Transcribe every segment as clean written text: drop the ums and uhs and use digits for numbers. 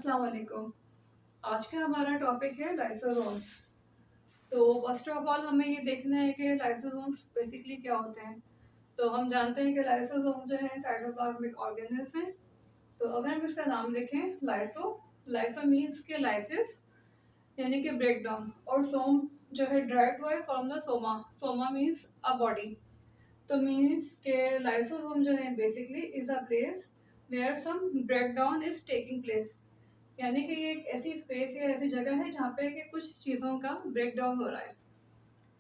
अस्सलाम वालेकुम। आज का हमारा टॉपिक है लाइसोसोम्स। तो फर्स्ट ऑफ ऑल हमें ये देखना है कि लाइसोसोम्स बेसिकली क्या होते हैं। तो हम जानते हैं कि लाइसोसोम जो है साइटोप्लाज्मिक ऑर्गेनेल्स हैं। तो अगर हम इसका नाम देखें लाइसो, लाइसो मीन्स के लाइसिस यानी कि ब्रेक डाउन, और सोम जो है डायरेक्ट हुआ है from the soma. Soma means a body. तो मीन्स के लाइसोसोम जो है basically is a place where some break down is taking place, यानी कि ये एक ऐसी स्पेस या ऐसी जगह है जहाँ पे कि कुछ चीज़ों का ब्रेक डाउन हो रहा है।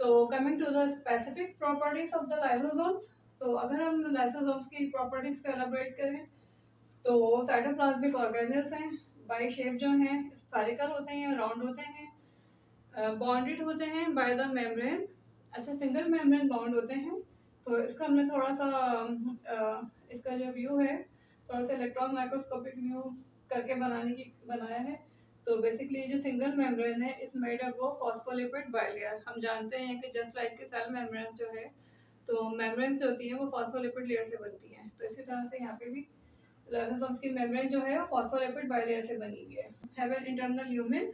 तो coming to the specific properties of the lysosomes, तो अगर हम लाइसोसोम्स की प्रॉपर्टीज को एलाबोरेट करें तो साइटोप्लाज्मिक ऑर्गेनेल्स हैं, बाई शेप जो हैं स्फेरिकल होते हैं या राउंड होते हैं, बॉन्डेड होते हैं बाय द मेम्ब्रेन। अच्छा, सिंगल मेम्ब्रेन बाउंड होते हैं। तो इसका हमने थोड़ा सा इसका जो व्यू है थोड़ा सा इलेक्ट्रॉन माइक्रोस्कोपिक व्यू करके बनाया है। तो बेसिकली जो सिंगल मेम्ब्रेन है इस made up of phospholipid bilayer. हम जानते हैं कि जस्ट लाइक के सेल मेम्ब्रेन जो है, तो मेम्ब्रेन जो होती है वो फॉस्फोलिपिड लेयर से बनती है। तो इसी तरह से यहाँ पे भी लाइसोसोम्स की मेम्ब्रेन जो है वो फॉस्फोलिपिड बाइलेयर से बनी हुई है। Have an internal lumen.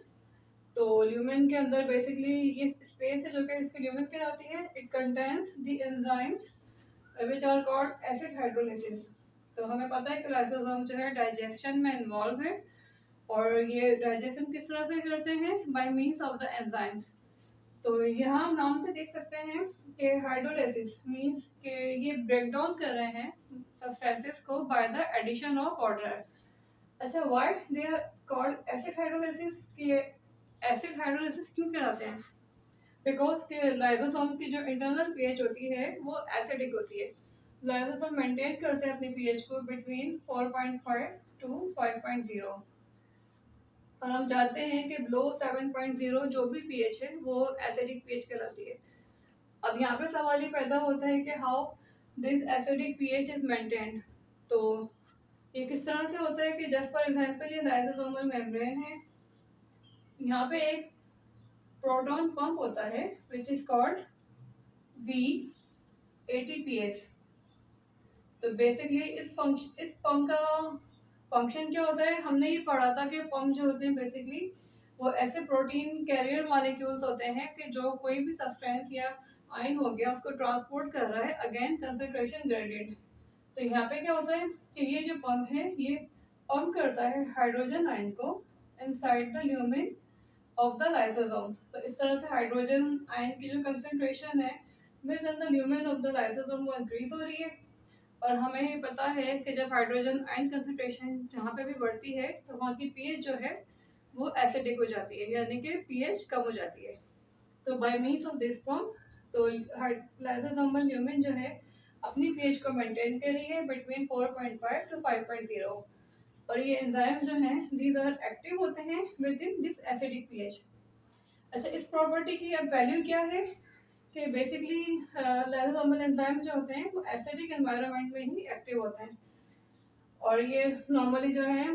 तो ल्यूमेन के अंदर बेसिकली ये स्पेस है जो कि इसकी ल्यूमेन कहलाती है। It contains the enzymes which are called acid hydrolysis. तो हमें पता है कि लाइसोसोम जो है डाइजेशन में इन्वॉल्व है, और ये डाइजेशन किस तरह से करते हैं, bye means of the enzymes. तो यहाँ हम नाम से देख सकते हैं कि हाइड्रोलिसिस मीन्स कि ये ब्रेक डाउन कर रहे हैं सब्सटेंसेस को by the addition of water. अच्छा, why they are called acid hydrolysis? कि एसिड हाइड्रोलिसिस क्यों कहलाते हैं? बिकॉज के लाइसोसोम की जो इंटरनल पीएच होती है वो एसिडिक होती है। लाइसोसोम मेंटेन करते हैं अपनी पीएच को बिटवीन 4.5 टू 5.0, और हम जानते हैं कि बिलो 7.0 जो भी पीएच है वो एसिडिक पीएच कहलाती है। अब यहाँ पे सवाल ये पैदा होता है कि how this acidic pH is maintained. तो ये किस तरह से होता है कि जस्ट फॉर एग्जांपल ये लाइसोसोमल मेम्ब्रेन है, यहाँ पे एक प्रोटॉन पंप होता है विच इज कॉल्ड VATPase। तो बेसिकली इस पंप का फंक्शन क्या होता है, हमने ये पढ़ा था कि पंप जो होते हैं बेसिकली वो ऐसे प्रोटीन कैरियर मॉलिक्यूल्स होते हैं कि जो कोई भी सब्सटेंस या आयन हो गया उसको ट्रांसपोर्ट कर रहा है अगेन कंसंट्रेशन ग्रेडियंट। तो यहाँ पे क्या होता है कि ये जो पंप है ये पंप करता है हाइड्रोजन आयन को inside the lumen of the lysosomes. तो इस तरह से हाइड्रोजन आयन की जो कंसंट्रेशन है with in the lumen of the lysosome वो इंक्रीज हो रही है। और हमें पता है कि जब हाइड्रोजन आयन कंसंट्रेशन जहाँ पे भी बढ़ती है तो वहाँ की पीएच जो है वो एसिडिक हो जाती है, यानी कि पीएच कम हो जाती है। तो bye means of this pump, तो लाइसोसोमल ल्यूमेन जो है अपनी पीएच को मेंटेन कर रही है बिटवीन 4.5 टू 5.0, और ये एंजाइम्स जो हैं दीज आर एक्टिव होते हैं with in this acidic pH. अच्छा, इस प्रॉपर्टी की अब वैल्यू क्या है कि बेसिकली लाइसोसोमल एंजाइम जो होते हैं वो एसिडिक एनवायरनमेंट में ही एक्टिव होते हैं, और ये नॉर्मली जो है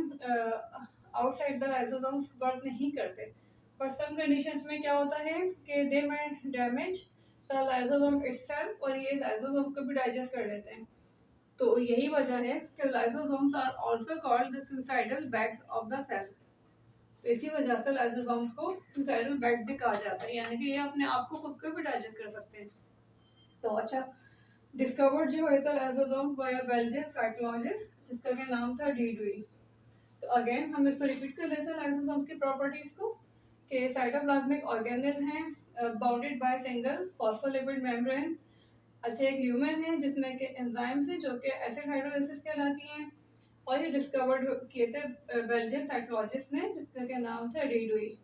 आउटसाइड द लाइसोसोम्स वर्क नहीं करते। बट सम कंडीशंस में क्या होता है कि दे में डैमेज द लाइसोसोम इटसेल्फ, और ये लाइसोसोम को भी डाइजेस्ट कर लेते हैं। तो यही वजह है कि lysosomes are also called the suicidal bags of the cell. तो इसी वजह से लाइसोसोम्स को सुसाइडल बैग भी कहा जाता है, यानी कि ये अपने आप को खुद को भी डाइजेस्ट कर सकते हैं। तो अच्छा, डिस्कवर्ड जो हुआ था लाइसोसोम बाय अ बेल्जियन साइटोलॉजिस्ट जिसका क्या नाम था डी डुई। तो अगेन हम इसको रिपीट कर लेते हैं लाइसोसोम्स की प्रॉपर्टीज को कि साइटोप्लाज्मिक ऑर्गेनेल हैं bounded by single phospholipid membrane. अच्छा, एक ल्यूमेन है जिसमें के एंजाइम्स हैं जो कि एसिड हाइड्रोलिसिस कहलाती हैं, और ये डिस्कवर्ड किए थे बेल्जियन साइटोलॉजिस्ट ने जिसका क्या नाम था डी डुई।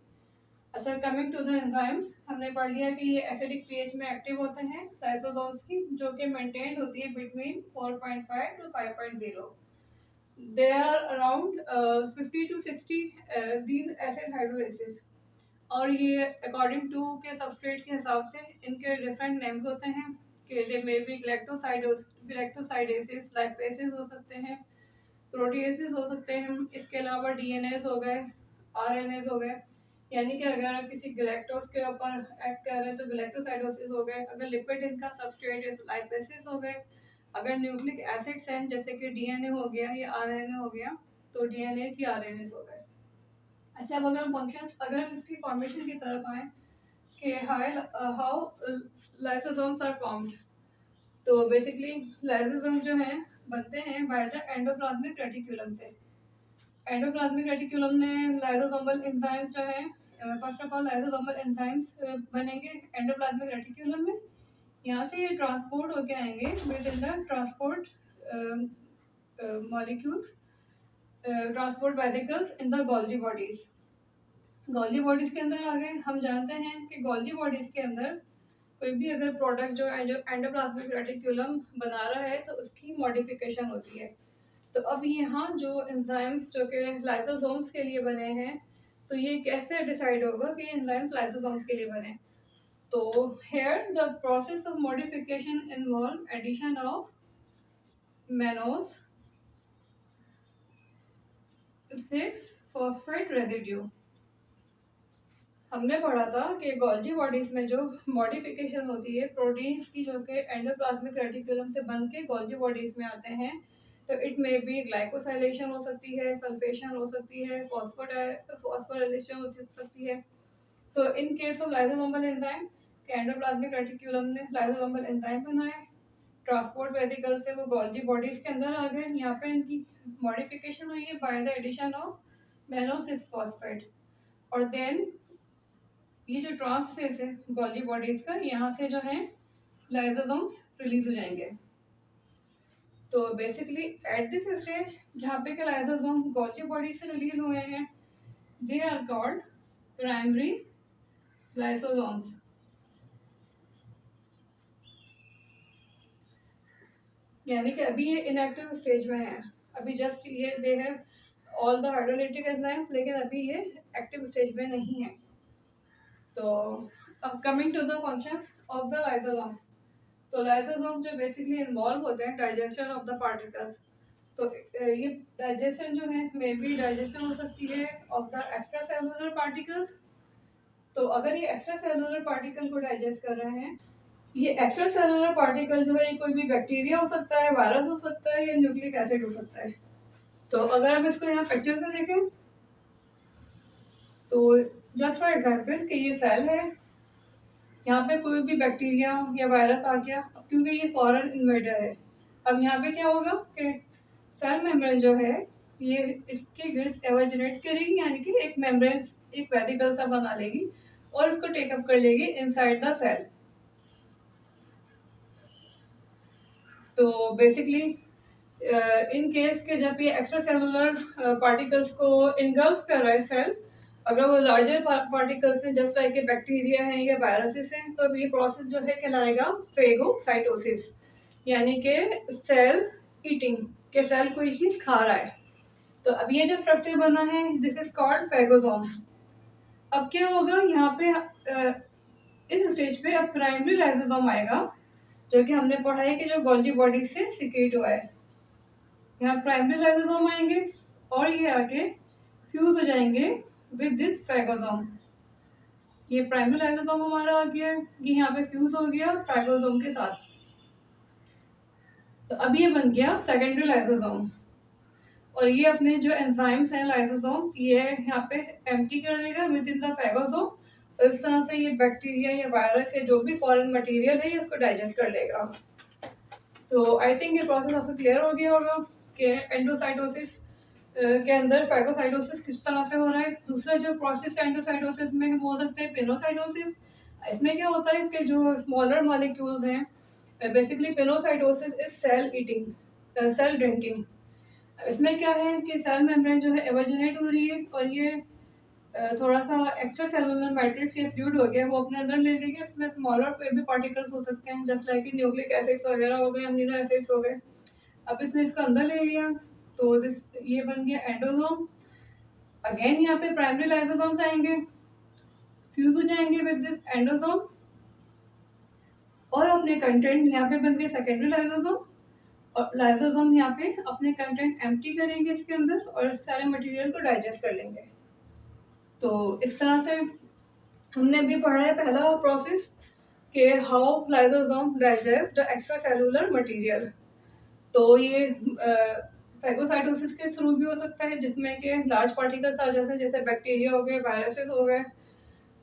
अच्छा, कमिंग टू द एंजाइम्स, हमने पढ़ लिया कि ये एसिडिक पीएच में एक्टिव होते हैं लाइसोसोम्स की, जो कि मेंटेन होती है between 4.5 to 5.0। There are around 50 to 60 these acid hydrolysis, और ये अकॉर्डिंग टू के सबस्ट्रेट के हिसाब से इनके डिफरेंट नेम्स होते हैं कि दे मे बी ग्लैक्टोसाइडेसिस, लाइपेसिस हो सकते हैं, प्रोटीएसिस हो सकते हैं, इसके अलावा डीएनएस हो गए, आरएनएस हो गए। यानी कि अगर किसी ग्लैक्टोज के ऊपर एक्ट कर रहे हैं तो ग्लैक्टोसाइडोसिस हो गए, अगर लिपिड इनका सबस्ट्रेट है तो लाइपेसिस हो गए, अगर न्यूक्लिक एसिड्स हैं जैसे कि डीएनए हो गया या आरएनए हो गया तो डीएनएस या आरएनएस हो गए। अच्छा, अब अगर हम फंक्शंस, अगर हम इसकी फॉर्मेशन की तरफ आए कि हाउ लाइसोसोम्स आर फॉर्म्ड, तो बेसिकली लाइसोसोम जो हैं बनते हैं बाय द एंडोप्लाज्मिक रेटिकुलम से। एंडोप्लाज्मिक रेटिकुलम ने लाइसोसोमल एंजाइम्स जो है, first of all lysosomal enzymes बनेंगे एंडोप्लाज्मिक रेटिकुलम में। यहाँ से ये ट्रांसपोर्ट होके आएंगे with in the transport molecules, transport vesicles in the Golgi bodies. Golgi bodies के अंदर आ गए। हम जानते हैं कि गोल्जी बॉडीज के अंदर कोई भी अगर प्रोडक्ट जो एंडोप्लाज्मिक रेटिकुलम बना रहा है तो उसकी मॉडिफिकेशन होती है। तो अब यहाँ जो एंजाइम्स जो कि लाइसोसोम्स के लिए बने हैं, तो ये कैसे डिसाइड होगा कि एंजाइम्स लाइसोसोम्स के लिए बने? तो here the process of modification involve addition of mannose 6-phosphate residue। हमने पढ़ा था कि गोल्जी बॉडीज में जो मॉडिफिकेशन होती है प्रोटीन्स की, जो कि एंडोप्लाज्मिक रेटिकुलम से बन के गोल्जी बॉडीज में आते हैं, तो इट में बी ग्लाइकोसाइलेशन हो सकती है, सल्फेशन हो सकती है, फॉस्फोराइलेशन हो सकती है। तो in case of lysosomal enzyme, endoplasmic reticulum ने लाइसोसोमल एंजाइम बनाए, ट्रांसपोर्ट वेसिकल से वो गोल्जी बॉडीज के अंदर आ गए। यहाँ पे इनकी मॉडिफिकेशन हुई है bye the addition of mannose 6-फॉस्फेट। और देन ये जो ट्रांसफेस है गोल्जी बॉडीज का, यहाँ से जो है लाइसोसोम्स रिलीज हो जाएंगे। तो बेसिकली एट दिस स्टेज जहाँ पे के लाइसोसोम गोल्जी बॉडी से रिलीज हुए हैं, they are called primary lysosomes. यानी कि अभी ये इनएक्टिव स्टेज में है, अभी जस्ट ये they have all the hydrolytic enzymes, लेकिन अभी ये एक्टिव स्टेज में नहीं है। तो अब coming to the functions of the lysosomes, तो लाइसोसोम जो बेसिकली इन्वॉल्व होते हैं डाइजेशन ऑफ द पार्टिकल्स। तो ये डाइजेशन जो है मे बी डाइजेशन हो सकती है of the extra cellular particles. तो अगर ये एक्स्ट्रा सेलुलर पार्टिकल को डाइजेस्ट कर रहे हैं, ये एक्स्ट्रा सेलुलर पार्टिकल जो है कोई भी बैक्टीरिया हो सकता है, वायरस हो सकता है, या न्यूक्लिक एसिड हो सकता है। तो अगर हम इसको यहाँ पिक्चर से देखें, तो जस्ट फॉर एग्जाम्पल कि ये सेल है, यहाँ पे कोई भी बैक्टीरिया या वायरस आ गया, क्योंकि ये फॉरेन इन्वेडर है। अब यहाँ पे क्या होगा कि सेल मेम्ब्रेन जो है ये इसके गिर्द एवर्जिनेट करेगी, यानी कि एक मेम्ब्रेन, एक वेसिकल सा बना लेगी और इसको टेकअप कर लेगी इनसाइड द सेल। तो बेसिकली इन केस के जब ये एक्स्ट्रा सेलुलर पार्टिकल्स को इनगल्फ कर रहा है सेल, अगर वो लार्जर पार्टिकल्स हैं जस्ट लाइक बैक्टीरिया हैं या वायरसेस हैं, तो अब ये प्रोसेस जो है कहलाएगा फेगोसाइटोसिस, यानी कि सेल ईटिंग, के सेल कोई चीज़ खा रहा है। तो अब ये जो स्ट्रक्चर बना है दिस इज कॉल्ड फेगोसोम। अब क्या होगा यहाँ पे इस स्टेज पे अब प्राइमरी लाइसोसोम आएगा, जो कि हमने पढ़ा है कि जो गोल्जी बॉडी से सिक्रेट हुआ है। यहाँ प्राइमरी लाइसोसोम आएंगे और ये आके फ्यूज हो जाएंगे विद दिस फेगोसोम। ये प्राइमरी लाइसोसोम हमारा आ गया, ये यहाँ पे फ्यूज हो गया फेगोसोम के साथ। तो अब ये बन गया सेकेंडरी लाइसोसोम, और ये अपने जो एंजाइम्स हैं लाइसोसोम्स ये यहाँ पे एम्प्टी कर देगा विद इन द फेगोसोम, और इस तरह से ये बैक्टीरिया या वायरस या जो भी फॉरेन मटेरियल है इसको डाइजेस्ट कर लेगा। तो आई थिंक ये प्रोसेस आपको क्लियर हो गया होगा कि एंडोसाइटोसिस के अंदर फेगोसाइटोसिस किस तरह से हो रहा है। दूसरा जो प्रोसेस एंडोसाइटोसिस में हो सकता है पिनोसाइटोसिस। इसमें क्या होता है कि जो स्मॉलर मॉलिक्यूल्स हैं, basically pinocytosis is cell eating, cell drinking. इसमें क्या है कि सेल मेम्ब्रेन जो है एवर्जिनेट हो रही है, और ये थोड़ा सा एक्स्ट्रा सेलुलर मैट्रिक्स या फ्लूइड हो गया वो अपने अंदर ले लेंगे। इसमें स्मॉलर कोई भी पार्टिकल्स हो सकते हैं जस्ट लाइक न्यूक्लिक एसिड्स वगैरह हो गए, अमीनो एसिड्स हो गए। अब इसने इसका अंदर ले लिया तो दिस ये बन गया एंडोसोम। अगेन यहाँ पे प्राइमरी लाइसोसोम्स आएंगे, फ्यूज हो जाएंगे विद दिस एंडोसोम, और अपने कंटेंट यहाँ पे बन गए सेकेंडरी लाइसोसोम, और लाइसोसोम यहाँ पे अपने कंटेंट एम्प्टी करेंगे इसके अंदर और इस सारे मटेरियल को डाइजेस्ट कर लेंगे। तो इस तरह से हमने भी पढ़ा है पहला प्रोसेस कि how lysosome digest the extra cellular material. तो ये फैगोसाइटोसिस के थ्रू भी हो सकता है, जिसमें कि लार्ज पार्टिकल्स आ जाते हैं, जैसे बैक्टीरिया हो गए, वायरसेस हो गए,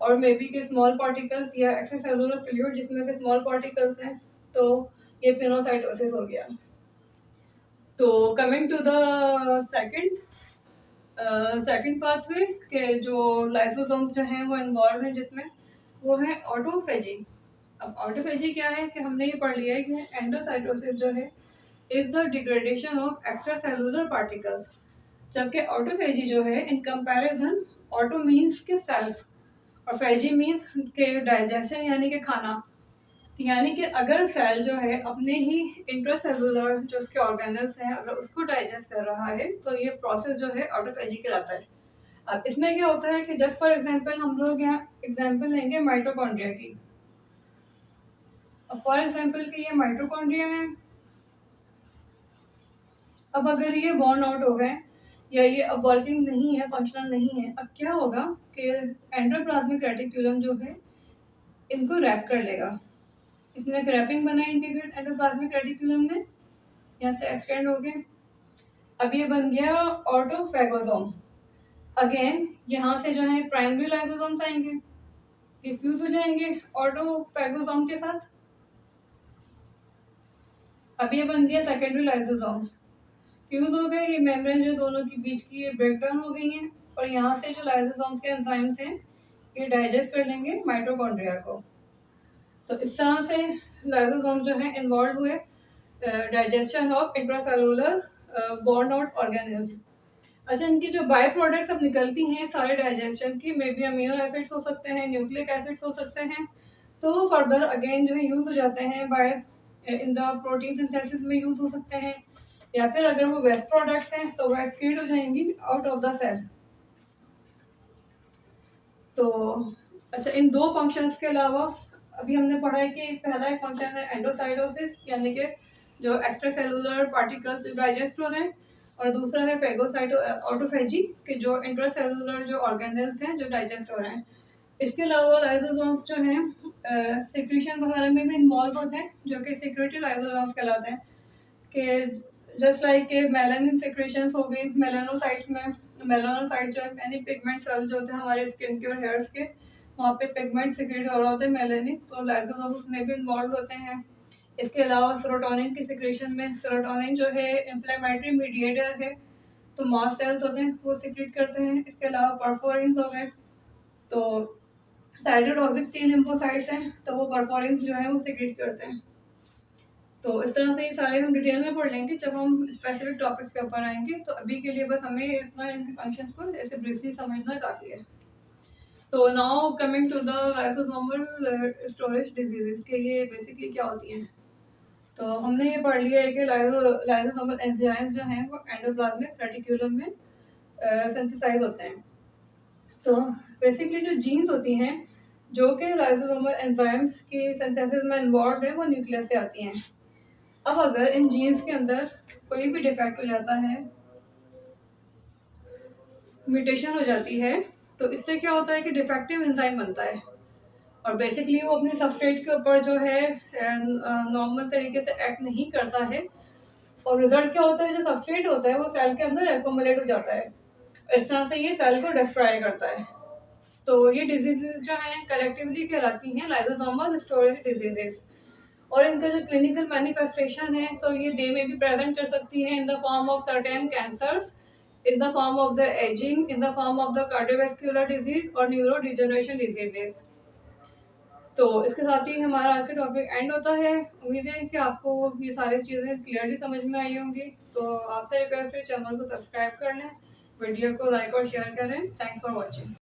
और मे बी के स्मॉल पार्टिकल्स या एक्स्ट्रा सेलुलर फ्लूइड जिसमें के स्मॉल पार्टिकल्स हैं, तो ये पिनोसाइटोसिस हो गया। तो coming to the second pathway के जो लाइसोसोम्स जो हैं वो इन्वॉल्व हैं, जिसमें वो है ऑटोफेजी। अब ऑटोफेजी क्या है कि हमने ये पढ़ लिया है कि एंडोसाइटोसिस जो है is the degradation of extra cellular particles, जबकि ऑटोफेजी जो है इन कंपैरिजन, ऑटो मीन्स के सेल्फ और फेजी मीन्स के डाइजेशन यानी कि खाना, यानी कि अगर सेल जो है अपने ही इंट्रासेलुलर जो उसके ऑर्गेनल्स हैं अगर उसको डाइजेस्ट कर रहा है तो ये प्रोसेस जो है ऑटोफेजी कहलाता है। अब इसमें क्या होता है कि जब फॉर एग्जांपल हम लोग यहाँ एग्जांपल लेंगे माइटोकॉन्ड्रिया की। अब फॉर एग्जांपल कि ये माइटोकॉन्ड्रिया है, अब अगर ये बॉर्न आउट हो गए या ये अब वर्किंग नहीं है, फंक्शनल नहीं है, अब क्या होगा कि एंडोप्लाज्मिक रेटिक्यूलम जो है इनको रैप कर लेगा। इसने रैपिंग बनाई इनके एंडोप्लाज्मिक रेटिक्यूलम ने, यहाँ से एक्सटेंड हो गए। अब ये बन गया ऑटोफेगोसोम। अगेन यहाँ से जो है प्राइमरी लाइसोसोम्स आएंगे, ये फ्यूज हो जाएंगे ऑटोफेगोसोम के साथ। अब ये बन गया सेकेंडरी लाइसोसोम्स, फ्यूज हो गए, ये मेम्ब्रेन जो दोनों के बीच की ये ब्रेक डाउन हो गई हैं, और यहाँ से जो लाइसोसोम्स के एंजाइम्स हैं ये डाइजेस्ट कर लेंगे माइटोकॉन्ड्रिया को। तो इस तरह से लाइसोसोम जो है इन्वॉल्व हुए digestion of intracellular born out organelles. अच्छा, इनकी जो बाय प्रोडक्ट्स अब निकलती हैं सारे डाइजेशन की, मे बी अमीनो एसिड्स हो सकते हैं, न्यूक्लिक एसिड्स हो सकते हैं, तो फर्दर अगेन जो है यूज़ हो जाते हैं by in the protein synthesis में यूज़ हो सकते हैं, या फिर अगर वो वेस्ट प्रोडक्ट्स हैं तो वो एक्सक्रीट हो जाएंगी आउट ऑफ द सेल। तो अच्छा, इन दो फंक्शंस के अलावा अभी हमने पढ़ा है कि पहला एक फंक्शन है एंडोसाइटोसिस, यानी कि जो एक्स्ट्रा सेलुलर पार्टिकल्स जो डाइजेस्ट हो रहे हैं, और दूसरा है फेगोसाइटो ऑटोफेजी के जो इंट्रासेलुलर जो ऑर्गेनल्स हैं जो डाइजेस्ट हो रहे हैं। इसके अलावा लाइसोसोम्स जो हैं सिक्रीशन वगैरह में भी इन्वॉल्व होते हैं, जो कि सिक्रेटरी लाइसोसोम्स कहलाते हैं। कि जस्ट लाइक मेलानिन सिक्रेशंस हो गई मेलानोसाइट्स में, मेलानोसाइट जो है यानी पिगमेंट सेल जो होते हैं हमारे स्किन के और हेयर्स के, वहाँ पे पिगमेंट सिक्रेट हो रहा होता है मेलानिन, तो लाइसोसोम्स में भी इन्वॉल्व होते हैं। इसके अलावा सेरोटोनिन की सिक्रेशन में, सेरोटोनिन जो है इन्फ्लेमेटरी मीडिएटर है, तो मास्ट सेल्स होते हैं वो सिक्रेट करते हैं। इसके अलावा परफोरिन्स हो गए, तो साइटोटॉक्सिक टी लिम्फोसाइट्स हैं, तो वो परफोरिन्स जो है वो सिक्रेट करते हैं। तो इस तरह से ये सारे हम डिटेल में पढ़ लेंगे जब हम स्पेसिफिक टॉपिक्स के ऊपर आएंगे। तो अभी के लिए बस हमें इतना इनके फंक्शंस को ऐसे ब्रीफली समझना काफ़ी है। तो now coming to the lysosomal storage diseases के ये बेसिकली क्या होती हैं। तो हमने ये पढ़ लिया है कि लाइसोसोमल एंजाइम्स जो हैं वो एंडोप्लाज्मिक रेटिक्यूलम में सिंथेसाइज होते हैं। तो बेसिकली जो जीन्स होती हैं जो कि लाइसोसोमल एंजाइम्स की सिंथेसिस में इन्वॉल्व है वो न्यूक्लियस से आती हैं। अब अगर इन जीन्स के अंदर कोई भी डिफेक्ट हो जाता है, म्यूटेशन हो जाती है, तो इससे क्या होता है कि डिफेक्टिव एंजाइम बनता है, और बेसिकली वो अपने सबस्ट्रेट के ऊपर जो है नॉर्मल तरीके से एक्ट नहीं करता है, और रिजल्ट क्या होता है, जो सबस्ट्रेट होता है वो सेल के अंदर एक्यूमुलेट हो जाता है, इस तरह से ये सेल को डिस्ट्रॉय करता है। तो ये डिजीजेज जो हैं कलेक्टिवली कहलाती हैं लाइसोसोमल स्टोरेज डिजीजेस, और इनका जो क्लिनिकल मैनिफेस्टेशन है तो ये डे में भी प्रेजेंट कर सकती हैं in the form of certain cancers, in the form of the ageing, in the form of the cardiovascular disease और न्यूरो डिजनरेशन डिजीजेस। तो इसके साथ ही हमारा आज का टॉपिक एंड होता है। उम्मीद है कि आपको ये सारी चीज़ें क्लियरली समझ में आई होंगी। तो आपसे रिक्वेस्ट है चैनल को सब्सक्राइब कर लें, वीडियो को लाइक और शेयर करें। Thanks for watching.